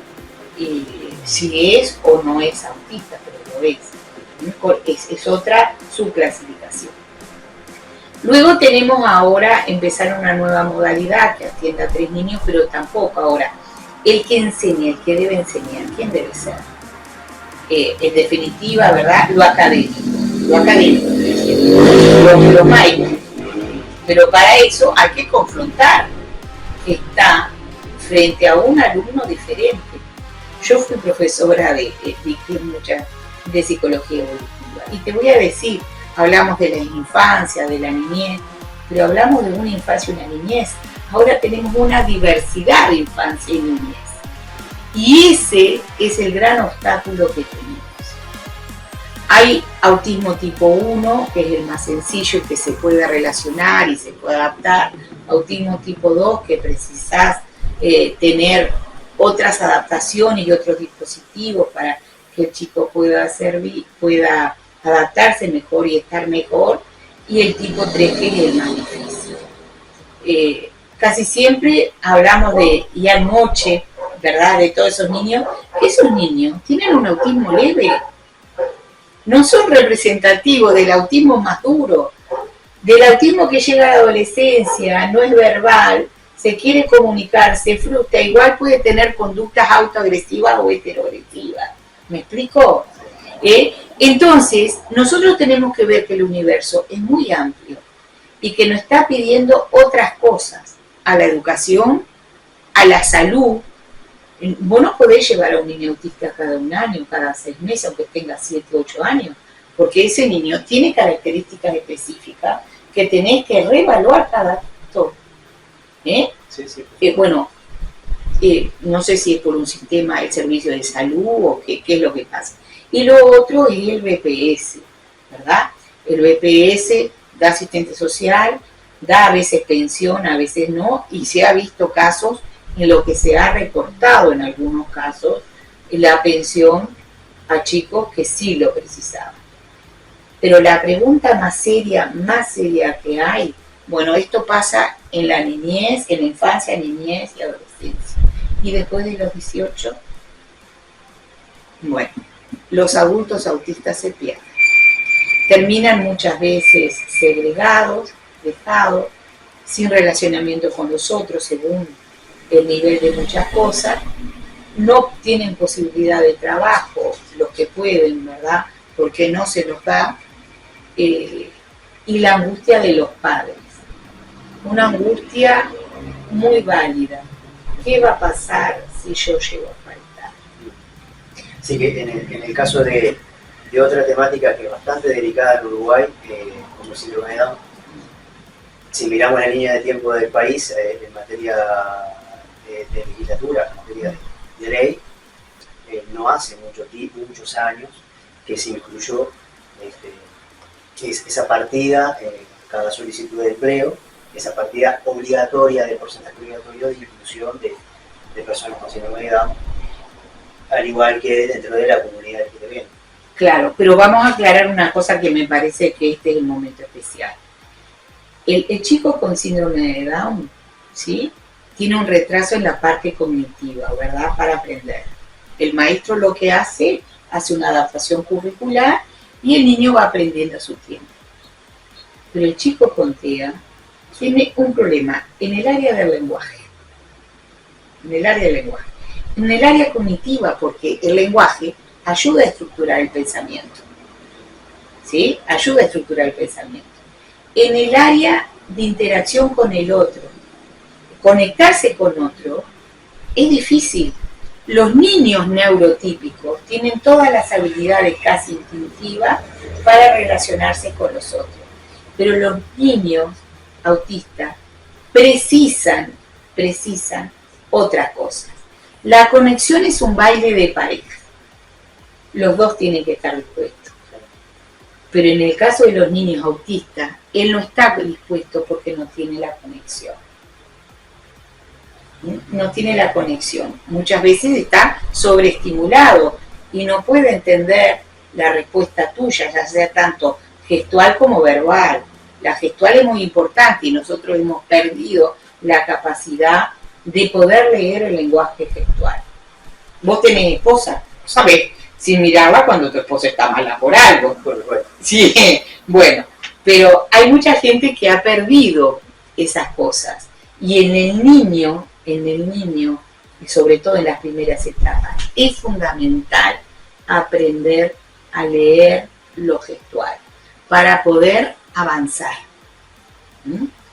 si es o no es autista, pero lo es. Es otra subclasificación. Luego tenemos ahora empezar una nueva modalidad que atienda a 3 niños, pero tampoco ahora. El que enseña, el que debe enseñar, ¿quién debe ser? En definitiva, ¿verdad? Lo académico, lo mágico. Pero para eso hay que confrontar que está frente a un alumno diferente. Yo fui profesora de psicología evolutiva y te voy a decir, hablamos de la infancia, de la niñez, pero hablamos de una infancia y una niñez. Ahora tenemos una diversidad de infancia y niñez. Y ese es el gran obstáculo que tenemos. Hay autismo tipo 1, que es el más sencillo y que se puede relacionar y se puede adaptar. Autismo tipo 2, que precisás tener otras adaptaciones y otros dispositivos para que el chico pueda adaptarse mejor y estar mejor. Y el tipo 3, que es el más difícil. Casi siempre hablamos y anoche, ¿verdad?, de todos esos niños, que esos niños tienen un autismo leve. No son representativos del autismo más duro, del autismo que llega a la adolescencia, no es verbal, se quiere comunicar, se frustra, igual puede tener conductas autoagresivas o heteroagresivas. ¿Me explico? Entonces, nosotros tenemos que ver que el universo es muy amplio y que nos está pidiendo otras cosas, a la educación, a la salud. Vos no podés llevar a un niño autista cada 1 año, cada 6 meses, aunque tenga 7, 8 años, porque ese niño tiene características específicas que tenés que reevaluar cada rato. No sé si es por un sistema del servicio de salud o qué es lo que pasa. Y lo otro es el BPS, ¿verdad? El BPS da asistente social, da a veces pensión, a veces no, y se ha visto casos en lo que se ha recortado en algunos casos la pensión a chicos que sí lo precisaban. Pero la pregunta más seria que hay, bueno, esto pasa en la niñez, en la infancia, niñez y adolescencia. Y después de los 18, bueno, los adultos autistas se pierden. Terminan muchas veces segregados, dejados, sin relacionamiento con los otros según el nivel de muchas cosas, no tienen posibilidad de trabajo, los que pueden, ¿verdad?, porque no se los da, y la angustia de los padres, una angustia muy válida. ¿Qué va a pasar si yo llego a faltar? Sí, que en el caso de otra temática que es bastante delicada en Uruguay, como el síndrome de Down, si miramos la línea de tiempo del país en materia de legislatura, en materia de ley, no hace muchos años que se incluyó esa partida, cada solicitud de empleo, esa partida obligatoria, de porcentaje obligatorio de inclusión de personas con síndrome de Down. al igual que dentro de la comunidad LGBT. Claro, pero vamos a aclarar una cosa que me parece que este es el momento especial. El chico con síndrome de Down, ¿sí?, tiene un retraso en la parte cognitiva, ¿verdad?, para aprender. El maestro lo que hace una adaptación curricular y el niño va aprendiendo a su tiempo. Pero el chico con TEA tiene un problema en el área del lenguaje. En el área cognitiva, porque el lenguaje ayuda a estructurar el pensamiento. ¿Sí? Ayuda a estructurar el pensamiento. En el área de interacción con el otro, conectarse con otro, es difícil. Los niños neurotípicos tienen todas las habilidades casi instintivas para relacionarse con los otros. Pero los niños autistas precisan otras cosas. La conexión es un baile de pareja. Los dos tienen que estar dispuestos. Pero en el caso de los niños autistas, él no está dispuesto porque no tiene la conexión. No tiene la conexión. Muchas veces está sobreestimulado y no puede entender la respuesta tuya, ya sea tanto gestual como verbal. La gestual es muy importante y nosotros hemos perdido la capacidad de poder leer el lenguaje gestual. Vos tenés esposa, sabés, sin mirarla cuando tu esposa está mala por algo. Sí, bueno, pero hay mucha gente que ha perdido esas cosas. Y en el niño, y sobre todo en las primeras etapas, es fundamental aprender a leer lo gestual para poder avanzar.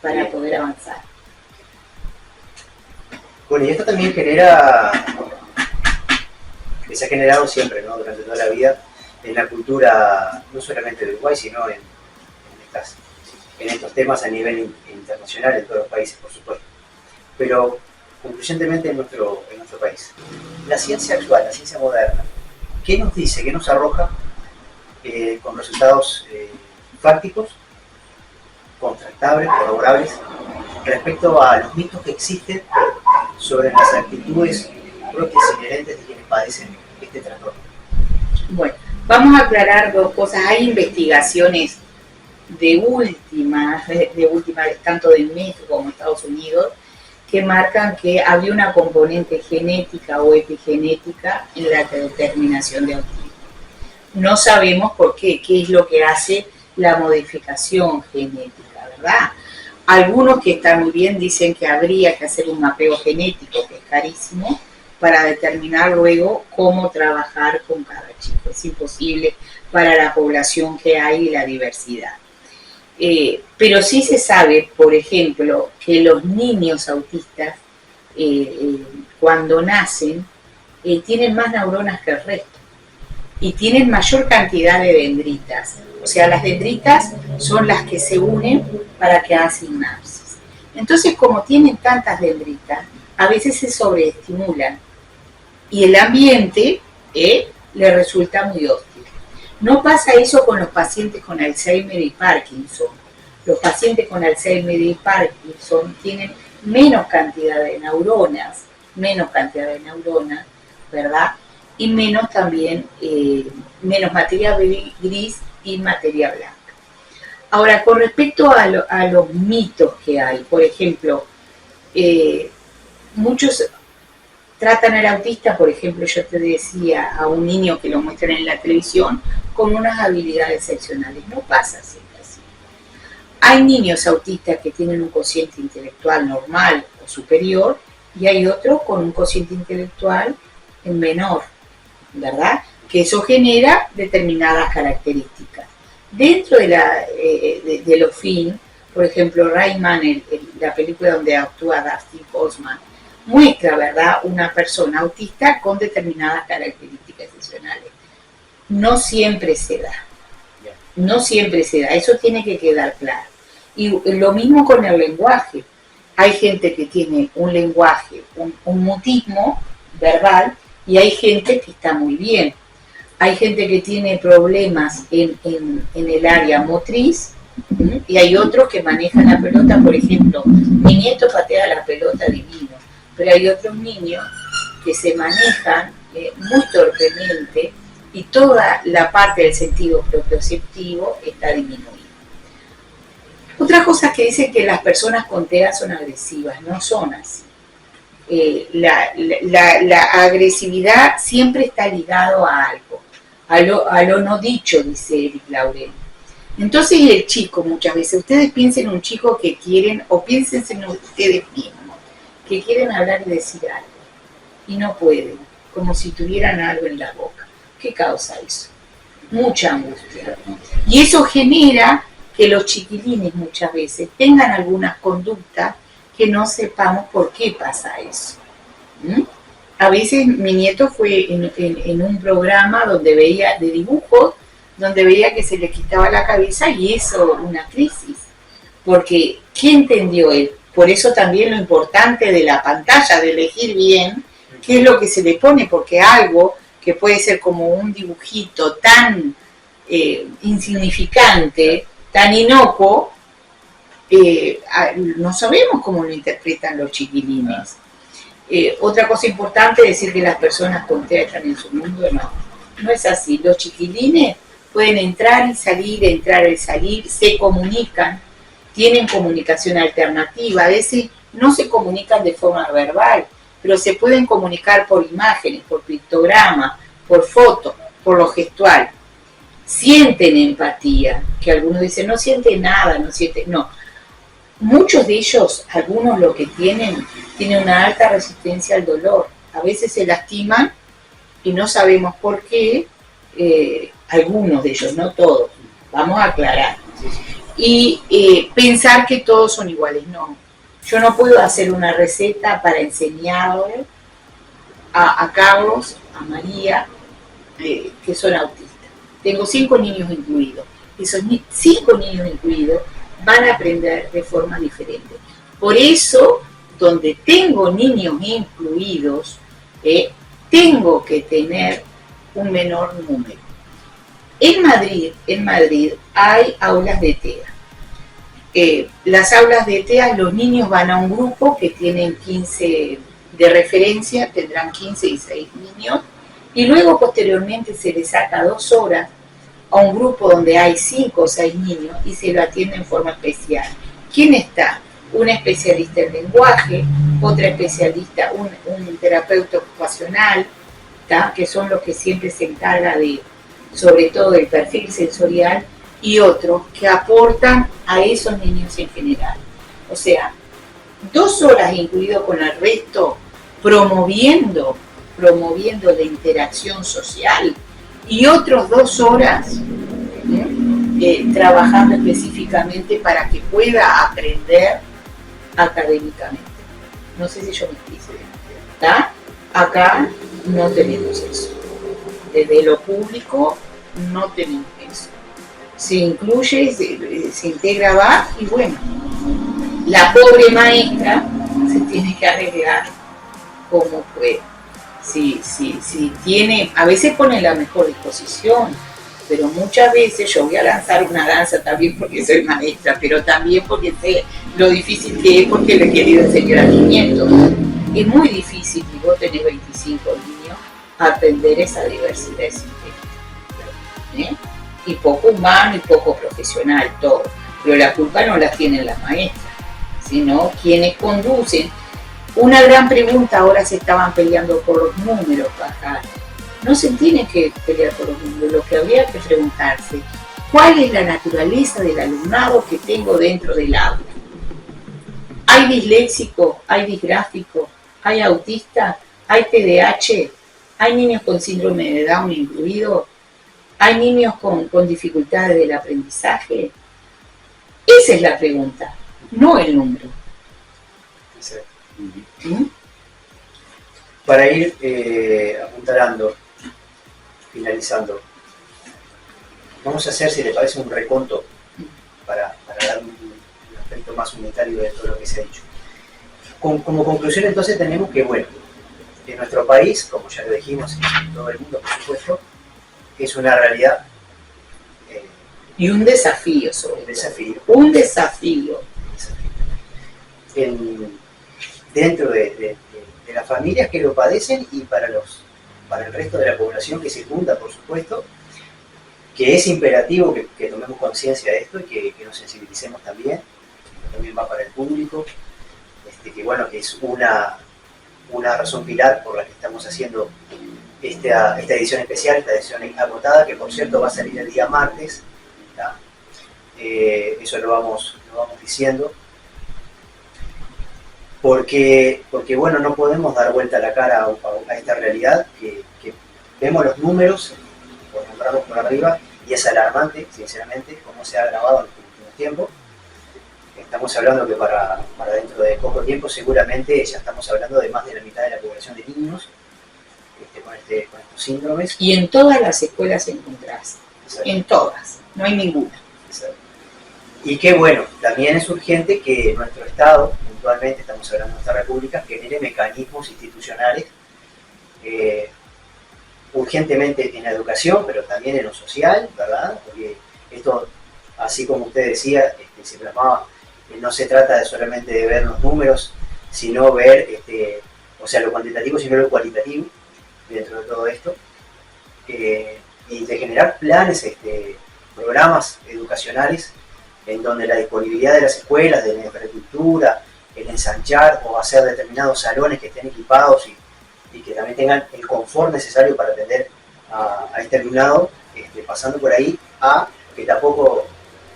Poder avanzar. Bueno, y esto también genera, que se ha generado siempre, ¿no?, durante toda la vida, en la cultura, no solamente de Uruguay, sino en estos temas a nivel internacional, en todos los países, por supuesto. Pero, concluyentemente, en nuestro país, la ciencia actual, la ciencia moderna, ¿qué nos dice, qué nos arroja con resultados fácticos, contrastables, corroborables, respecto a los mitos que existen sobre las actitudes propias y inherentes de quienes padecen este trastorno? Bueno, vamos a aclarar dos cosas. Hay investigaciones de última, tanto de México como Estados Unidos, que marcan que había una componente genética o epigenética en la determinación de autismo. No sabemos por qué es lo que hace la modificación genética, ¿verdad? Algunos que están muy bien dicen que habría que hacer un mapeo genético, que es carísimo, para determinar luego cómo trabajar con cada chico. Es imposible para la población que hay y la diversidad. Pero sí se sabe, por ejemplo, que los niños autistas, cuando nacen, tienen más neuronas que el resto y tienen mayor cantidad de dendritas. O sea, las dendritas son las que se unen para que hagan sinapsis. Entonces, como tienen tantas dendritas, a veces se sobreestimulan y el ambiente le resulta muy hostil. No pasa eso con los pacientes con Alzheimer y Parkinson. Los pacientes con Alzheimer y Parkinson tienen menos cantidad de neuronas, ¿verdad? Y menos también, menos materia gris y materia blanca. Ahora, con respecto a los mitos que hay, por ejemplo, muchos tratan al autista, por ejemplo, yo te decía, a un niño que lo muestran en la televisión, con unas habilidades excepcionales. No pasa siempre así. Hay niños autistas que tienen un cociente intelectual normal o superior, y hay otros con un cociente intelectual menor, ¿verdad? Que eso genera determinadas características. Dentro de los films, por ejemplo, Rayman, la película donde actúa Dustin Hoffman, muestra, ¿verdad?, una persona autista con determinadas características excepcionales. No siempre se da. Eso tiene que quedar claro. Y lo mismo con el lenguaje. Hay gente que tiene un lenguaje, un mutismo verbal, y hay gente que está muy bien. Hay gente que tiene problemas en el área motriz, y hay otros que manejan la pelota. Por ejemplo, mi nieto patea la pelota divino, pero hay otros niños que se manejan muy torpemente, y toda la parte del sentido propioceptivo está disminuida. Otra cosa que dicen que las personas con TEA son agresivas, no son así. La agresividad siempre está ligado a algo, a lo no dicho, dice Eric Laurent. Entonces el chico, muchas veces, ustedes piensen en un chico que quieren, o piensen en ustedes mismos, que quieren hablar y decir algo, y no pueden, como si tuvieran algo en la boca. ¿Qué causa eso? Mucha angustia. Y eso genera que los chiquilines muchas veces tengan algunas conductas que no sepamos por qué pasa eso. A veces mi nieto fue en un programa donde veía de dibujos, donde veía que se le quitaba la cabeza, y eso una crisis. Porque, ¿qué entendió él? Por eso también lo importante de la pantalla, de elegir bien qué es lo que se le pone, porque algo que puede ser como un dibujito tan insignificante, tan inocuo, no sabemos cómo lo interpretan los chiquilines. Otra cosa importante es decir que las personas con TEA están en su mundo. No es así. Los chiquilines pueden entrar y salir, se comunican, tienen comunicación alternativa, a veces no se comunican de forma verbal, pero se pueden comunicar por imágenes, por pictogramas, por fotos, por lo gestual. Sienten empatía, que algunos dicen no sienten nada, no. Muchos de ellos, algunos lo que tienen una alta resistencia al dolor. A veces se lastiman y no sabemos por qué, algunos de ellos, no todos. Vamos a aclarar. Y pensar que todos son iguales, no. Yo no puedo hacer una receta para enseñarle a Carlos, a María, que son autistas. Tengo 5 niños incluidos. Esos 5 niños incluidos van a aprender de forma diferente. Por eso, donde tengo niños incluidos, tengo que tener un menor número. En Madrid hay aulas de TEA. Las aulas de TEA, los niños van a un grupo que tienen 15 de referencia, tendrán 15 y 6 niños, y luego posteriormente se les saca 2 horas a un grupo donde hay 5 o 6 niños y se lo atiende en forma especial. ¿Quién está? Un especialista en lenguaje, otra especialista, un terapeuta ocupacional, ¿tá? Que son los que siempre se encarga de, sobre todo, del perfil sensorial, y otros que aportan a esos niños en general. O sea, 2 horas incluido con el resto, promoviendo la interacción social, y otros 2 horas trabajando específicamente para que pueda aprender académicamente. No sé si yo me explico. ¿Tá? Acá no tenemos eso. Desde lo público no tenemos eso. Se incluye, se integra BAC, y bueno, la pobre maestra se tiene que arreglar como puede. Si tiene, a veces pone la mejor disposición, pero muchas veces yo voy a lanzar una danza también porque soy maestra, pero también porque sé lo difícil que es, porque le he querido enseñar a mis nietos. Es muy difícil, y vos tenés 25 niños, aprender esa diversidad sintética. Y poco humano y poco profesional, todo. Pero la culpa no la tienen las maestras, sino quienes conducen. Una gran pregunta, ahora se estaban peleando por los números acá. No se tiene que pelear por los números, lo que habría que preguntarse, ¿cuál es la naturaleza del alumnado que tengo dentro del aula? ¿Hay disléxico? ¿Hay disgráfico? ¿Hay autista? ¿Hay TDAH? ¿Hay niños con síndrome de Down incluido? ¿Hay niños con dificultades del aprendizaje? Esa es la pregunta, no el número. Para ir apuntalando, finalizando, vamos a hacer, si les parece, un reconto para dar un aspecto más unitario de todo lo que se ha dicho. Como conclusión, entonces, tenemos que, bueno, en nuestro país, como ya lo dijimos, en todo el mundo, por supuesto, es una realidad. Y un desafío sobre desafío. Un desafío. Dentro de las familias que lo padecen y para los para el resto de la población que circunda, por supuesto, que es imperativo que tomemos conciencia de esto y que nos sensibilicemos también va para el público, que bueno, que es una razón pilar por la que estamos haciendo esta edición especial, esta edición agotada, que por cierto va a salir el día martes, eso lo vamos diciendo, porque bueno, no podemos dar vuelta la cara a esta realidad, que vemos los números, por nombrarlos por arriba, y es alarmante, sinceramente, cómo se ha agravado en los últimos tiempos. Estamos hablando que para dentro de poco tiempo seguramente ya estamos hablando de más de la mitad de la población de niños con estos síndromes. Y en todas las escuelas encontrás, en todas, no hay ninguna. Exacto. Y que bueno, también es urgente que nuestro Estado, puntualmente estamos hablando de esta república, genere mecanismos institucionales urgentemente en la educación, pero también en lo social, ¿verdad? Porque esto, así como usted decía, se plasmaba, no se trata solamente de ver los números, sino ver, o sea, lo cuantitativo, sino lo cualitativo dentro de todo esto, y de generar planes, programas educacionales en donde la disponibilidad de las escuelas, de la infraestructura, el ensanchar o hacer determinados salones que estén equipados y que también tengan el confort necesario para atender a este alumnado, pasando por ahí a que tampoco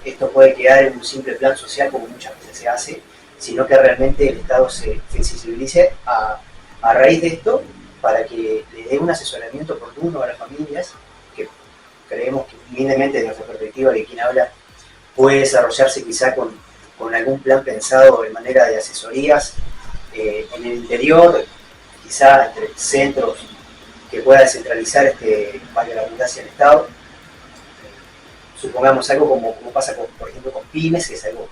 esto puede quedar en un simple plan social como muchas veces se hace, sino que realmente el Estado se sensibilice a raíz de esto para que le dé un asesoramiento oportuno a las familias, que creemos que humildemente desde nuestra perspectiva de quien habla puede desarrollarse quizá con algún plan pensado de manera de asesorías en el interior, quizá entre centros que pueda descentralizar valga la redundancia, el Estado. Supongamos algo como pasa por ejemplo con pymes, que es algo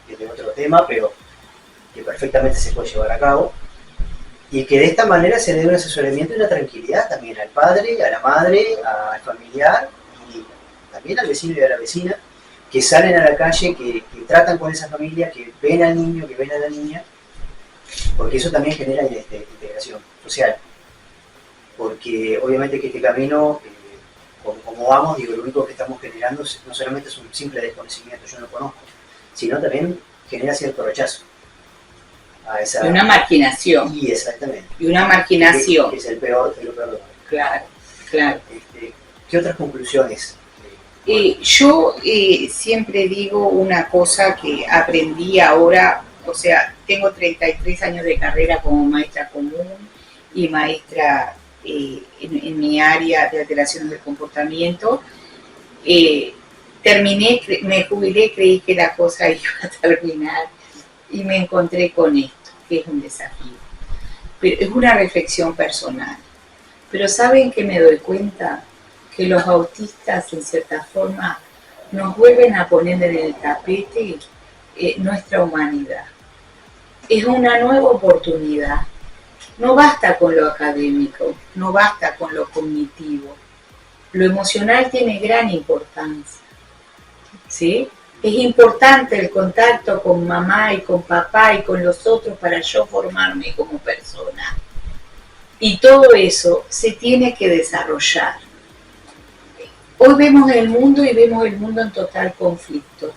que es de otro tema, pero que perfectamente se puede llevar a cabo, y que de esta manera se le dé un asesoramiento y una tranquilidad también al padre, a la madre, al familiar y también al vecino y a la vecina, que salen a la calle, que tratan con esa familia, que ven al niño, que ven a la niña, porque eso también genera integración social, porque obviamente que este camino, como vamos, digo, lo único que estamos generando no solamente es un simple desconocimiento, yo no lo conozco, sino también genera cierto rechazo a esa... Y una marginación. Y exactamente. Y una marginación. Que es el peor de lo peor. Claro, claro. ¿Qué otras conclusiones? Yo siempre digo una cosa que aprendí ahora, o sea, tengo 33 años de carrera como maestra común y maestra en mi área de alteraciones del comportamiento. Me jubilé, creí que la cosa iba a terminar y me encontré con esto, que es un desafío. Pero es una reflexión personal. Pero ¿saben qué me doy cuenta? Que los autistas, en cierta forma, nos vuelven a poner en el tapete nuestra humanidad. Es una nueva oportunidad. No basta con lo académico, no basta con lo cognitivo. Lo emocional tiene gran importancia, ¿sí? Es importante el contacto con mamá y con papá y con los otros para yo formarme como persona. Y todo eso se tiene que desarrollar. Hoy vemos el mundo y vemos el mundo en total conflicto.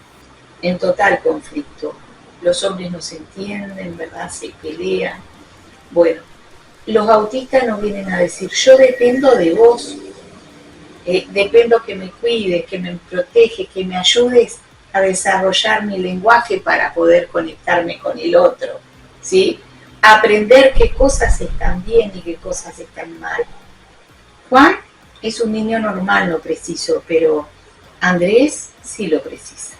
En total conflicto. Los hombres no se entienden, ¿verdad? Se pelean. Bueno, los autistas nos vienen a decir, yo dependo de vos. Dependo que me cuides, que me proteges, que me ayudes a desarrollar mi lenguaje para poder conectarme con el otro, ¿sí? Aprender qué cosas están bien y qué cosas están mal. Juan es un niño normal, no preciso, pero Andrés sí lo precisa.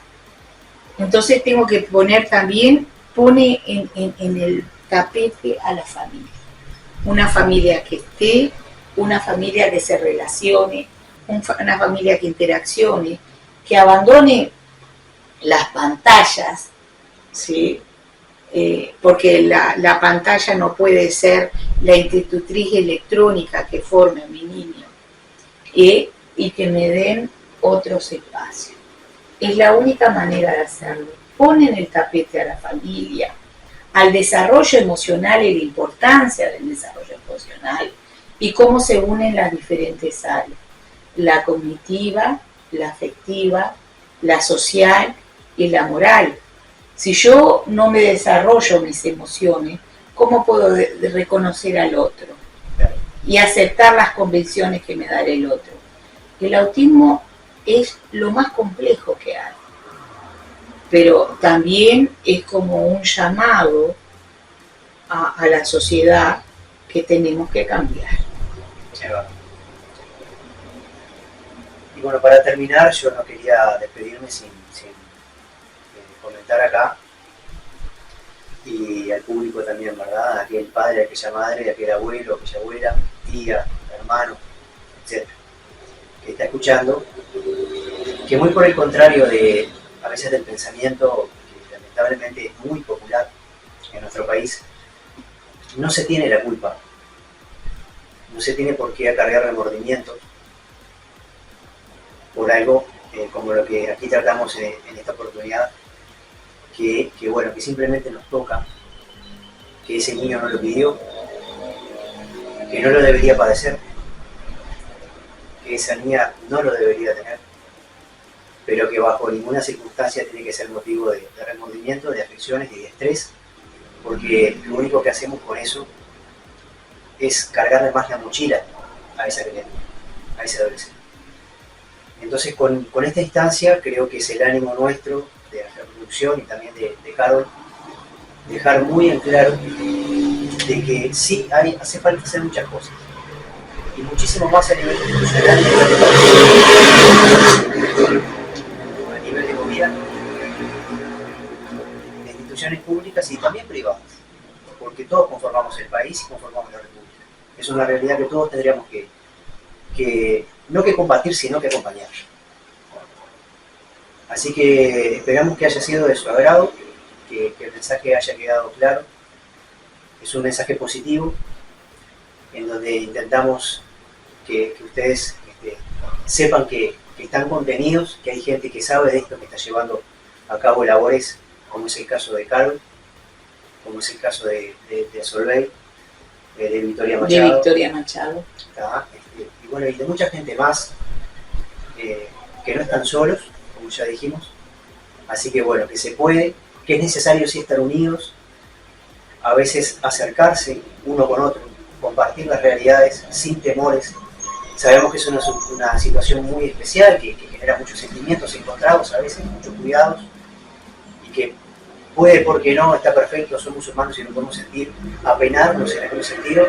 Entonces tengo que poner también, pone en el tapete a la familia. Una familia que esté, una familia que se relacione, una familia que interaccione, que abandone las pantallas, ¿sí? Porque la pantalla no puede ser la institutriz electrónica que forme a mi niño, y que me den otros espacios. Es la única manera de hacerlo. Ponen el tapete a la familia, al desarrollo emocional y la importancia del desarrollo emocional, y cómo se unen las diferentes áreas, la cognitiva, la afectiva, la social y la moral. Si yo no me desarrollo mis emociones, ¿cómo puedo reconocer al otro y aceptar las convicciones que me da el otro? El autismo es lo más complejo que hay, pero también es como un llamado a la sociedad que tenemos que cambiar. Y bueno, para terminar, yo no quería despedirme sin comentar acá, y al público también, ¿verdad? Aquel padre, aquella madre, aquel abuelo, aquella abuela, tía, hermano, etc., que está escuchando, que muy por el contrario de a veces del pensamiento que lamentablemente es muy popular en nuestro país, no se tiene la culpa, no se tiene por qué acarrear remordimientos por algo como lo que aquí tratamos en esta oportunidad, que bueno, que simplemente nos toca, que ese niño no lo pidió, que no lo debería padecer, que esa niña no lo debería tener, pero que bajo ninguna circunstancia tiene que ser motivo de remordimiento, de aflicciones y de estrés, porque lo único que hacemos con eso es cargarle más la mochila a esa criatura, a ese adolescente. Entonces con esta instancia creo que es el ánimo nuestro de la producción y también de Carol, dejar muy en claro de que sí hace falta hacer muchas cosas, y muchísimo más a nivel institucional, a nivel de gobierno, de instituciones públicas y también privadas, porque todos conformamos el país y conformamos la República. Es una realidad que todos tendríamos que no que compartir, sino que acompañar. Así que esperamos que haya sido de su agrado, que el mensaje haya quedado claro. Es un mensaje positivo, en donde intentamos que ustedes sepan que están contenidos, que hay gente que sabe de esto, que está llevando a cabo labores, como es el caso de Carol, como es el caso de Solveig, de Victoria Machado. De Victoria Machado. Y bueno, y de mucha gente más, que no están solos, como ya dijimos. Así que bueno, que se puede, que es necesario sí estar unidos, a veces acercarse uno con otro, compartir las realidades sin temores. Sabemos que es una situación muy especial, que genera muchos sentimientos encontrados, a veces muchos cuidados, y que puede, porque no, está perfecto, somos humanos y no podemos sentir, apenarnos en algún sentido,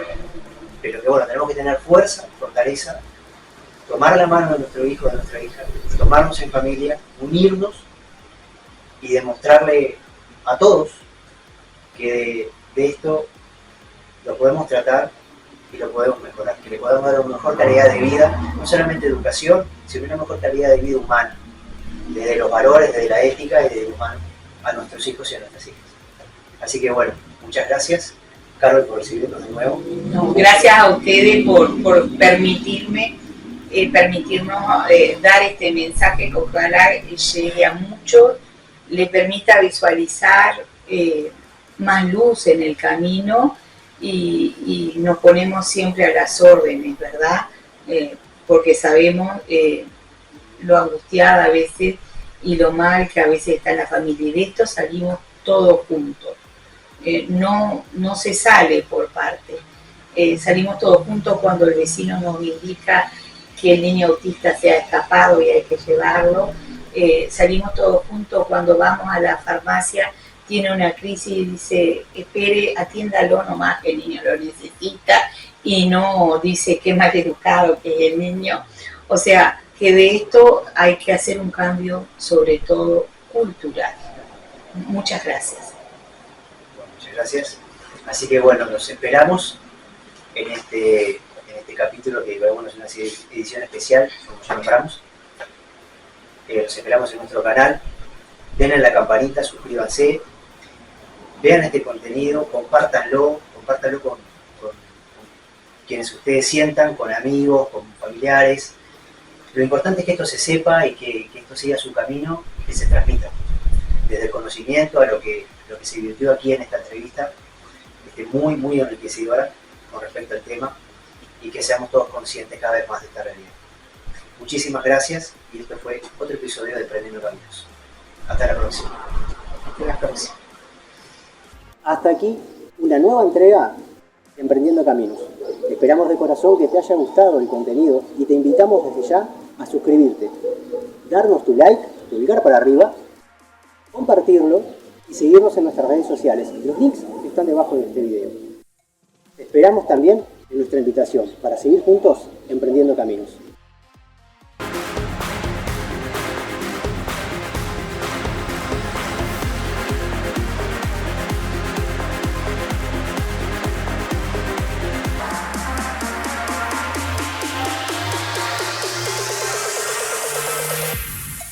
pero que bueno, tenemos que tener fuerza, fortaleza, tomar la mano de nuestro hijo, de nuestra hija, tomarnos en familia, unirnos y demostrarle a todos que de esto lo podemos tratar y lo podemos mejorar, que le podemos dar una mejor calidad de vida, no solamente educación, sino una mejor calidad de vida humana, desde los valores, desde la ética y desde lo humano, a nuestros hijos y a nuestras hijas. Así que bueno, muchas gracias, Carol, por recibirnos de nuevo. No, gracias a ustedes por permitirnos dar este mensaje que ojalá llegue a muchos, le permita visualizar más luz en el camino, y nos ponemos siempre a las órdenes, ¿verdad? Porque sabemos lo angustiada a veces y lo mal que a veces está en la familia, y de esto salimos todos juntos. No se sale por parte, salimos todos juntos cuando el vecino nos indica que el niño autista se ha escapado y hay que llevarlo, salimos todos juntos cuando vamos a la farmacia, tiene una crisis y dice, espere, atiéndalo nomás, que el niño lo necesita, y no dice qué mal educado que es el niño. O sea, que de esto hay que hacer un cambio, sobre todo cultural. Muchas gracias. Bueno, muchas gracias. Así que bueno, los esperamos en este capítulo, que bueno, es una edición especial, como ya nombramos. Los esperamos en nuestro canal. Denle la campanita, suscríbanse, vean este contenido, compártanlo con quienes ustedes sientan, con amigos, con familiares. Lo importante es que esto se sepa y que esto siga su camino y que se transmita. Desde el conocimiento a lo que se virtió aquí en esta entrevista, muy, muy enriquecedora con respecto al tema. y que seamos todos conscientes cada vez más de esta realidad. Muchísimas gracias y esto fue otro episodio de Emprendiendo Caminos. Hasta la próxima. Hasta la próxima. Hasta aquí una nueva entrega de Emprendiendo Caminos. Esperamos de corazón que te haya gustado el contenido y te invitamos desde ya a suscribirte, darnos tu like, pulgar para arriba, compartirlo y seguirnos en nuestras redes sociales. Los links están debajo de este video. Te esperamos también en nuestra invitación para seguir juntos emprendiendo caminos.